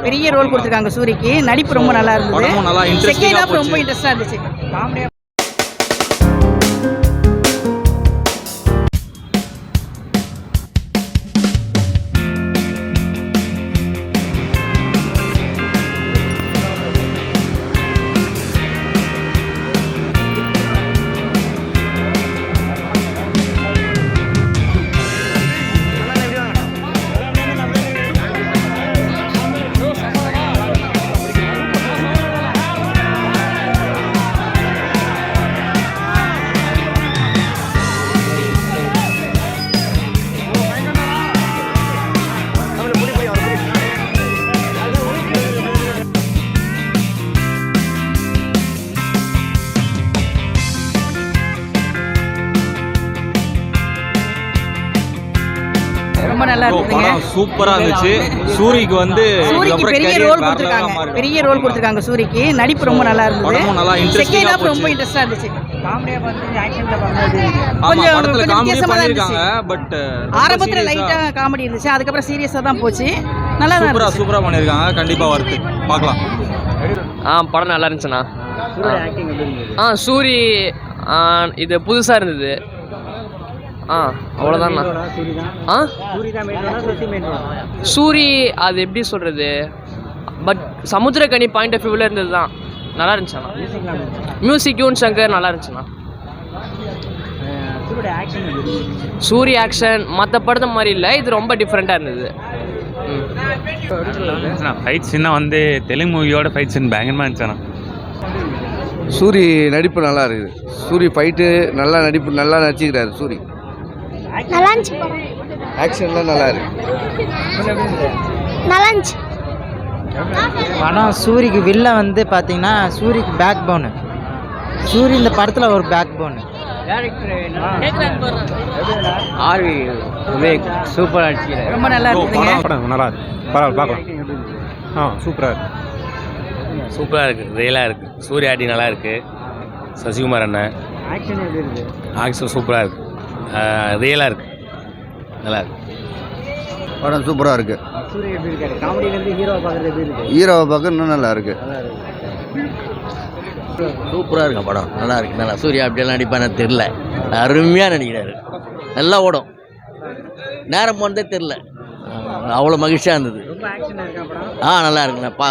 பெரிய ரோல் கொடுத்துருக்காங்க சூரிக்கு. நடிப்பு ரொம்ப நல்லா இருந்தது. செகண்ட் ஹாஃப் ரொம்ப இன்ட்ரெஸ்டா இருந்துச்சு. காமெடியா ரொம்ப நல்லா இருந்துங்க. சூப்பரா இருந்துச்சு. சூரிக்கு பெரிய ரோல் கொடுத்துருக்காங்க சூரிக்கு. நடிப்பு ரொம்ப நல்லா இருந்தது. செகண்ட் ஹாஃப் ரொம்ப இன்ட்ரெஸ்டா இருந்துச்சு. காமெடியா வந்து ஆக்ஷன்ல பண்ணது கொஞ்சம் வித்தியாசமா இருந்துச்சு. பட் ஆரம்பத்துல லைட்டா காமெடி இருந்துச்சு, அதுக்கப்புறம் சீரியஸா தான் போச்சு. நல்லா இருந்துச்சு. சூப்பரா பண்ணிருக்காங்க. கண்டிப்பா வருது, பார்க்கலாம். படம் நல்லா இருந்துச்சுண்ணா. சூரி இது புதுசா இருந்தது. அவ்வளோதாண்ணா. சூரி அது எப்படி சொல்கிறது, பட் சமுத்திரக்கனி பாயிண்ட் ஆஃப் வியூவில் இருந்தது தான் நல்லா இருந்துச்சுண்ணா. மியூசிக் யுவன் சங்கர் நல்லா இருந்துச்சுண்ணா. சூரி ஆக்ஷன் மற்ற படத்தை மாதிரி இல்லை, இது ரொம்ப டிஃப்ரெண்ட்டாக இருந்தது. ஃபைட் சீனாக வந்து தெலுங்கு மூவியோட ஃபைட் சீன் பயங்கரமாக இருந்துச்சுண்ணா. சூரி நடிப்பு நல்லா இருக்குது. சூரி ஃபைட்டு நல்லா நடிச்சுக்கிறாரு சூரி. நல்லா இருந்துச்சு. ஆக்ஷன்லாம் நல்லா இருக்கு. நல்லா இருந்துச்சு படம். சூரிக்கு வில்ல வந்து பார்த்தீங்கன்னா சூரிக்கு பேக் போனு. சூரி இந்த படத்தில் ஒரு பேக் போனு. ஆர்வி விவேக் சூப்பராக அடிச்சுக்கிறேன். ரொம்ப நல்லா இருக்குங்க. படம் நல்லா இருக்கு, பரவாயில்ல பார்க்கலாம். சூப்பராக இருக்குது, ரியலாக இருக்குது. சூர்யா ஆட்டி நல்லா இருக்குது. சசிகுமார் அண்ணன் ஆக்ஷன் சூப்பராக இருக்குது, ரியலாக இருக்குது, நல்லா இருக்கு. படம் சூப்பராக இருக்குது. ஹீரோவை பார்க்க இன்னும் நல்லா இருக்குது. சூப்பராக இருக்கு படம், நல்லா இருக்கு. நல்லா சூர்யா அப்படியெல்லாம் நடிப்பானு தெரில, அருமையாக நடிக்கிறாரு. நல்லா ஓடும், நேரம் போனதே தெரில, அவ்வளோ மகிழ்ச்சியாக இருந்தது. நல்லா இருக்குண்ணா.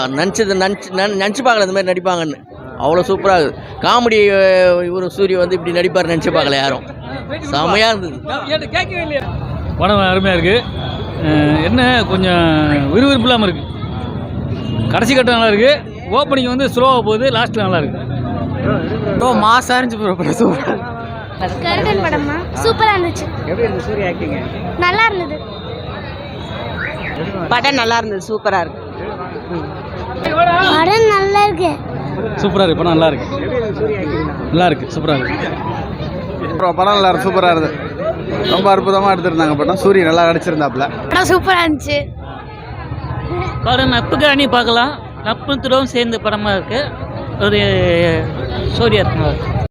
நினச்சி பார்க்கல இந்த மாதிரி நடிப்பாங்கன்னு. அவ்வளோ சூப்பராக இருக்குது. காமெடி இவர் சூரிய வந்து இப்படி நடிப்பார் நினச்சி பார்க்கல யாரும். செமையாக இருந்தது. படம் அருமையாக இருக்குது. என்ன கொஞ்சம் விறுவிறுப்பு இல்லாமல் இருக்குது. கடைசி கட்டம் நல்லா இருக்குது. ஓப்பனிங் வந்து ஸ்லோவாக போகுது, லாஸ்ட்டில் நல்லா இருக்குது. மாசாக இருந்துச்சு. சூப்பராக படமா சூப்பராக இருந்துச்சு. நல்லா இருந்தது. படம் நல்லா இருந்தது, சூப்பரா இருக்கு. படம் நல்லா இருக்கு. சூப்பராக இருக்கு. படம் நல்லா இருக்கு. நல்லா இருக்கு, சூப்பராக இருக்கு. படம் நல்லா இருக்கு, சூப்பராக இருக்குது. ரொம்ப அற்புதமாக எடுத்துருந்தாங்க படம். சூரிய நல்லா நடிச்சிருந்தாப்புல. படம் சூப்பராக இருந்துச்சு. படம் நட்புக்கு அணி பார்க்கலாம். நட்பு துறவும் சேர்ந்து படமாக இருக்குது. ஒரு சூர்யா இருக்கு.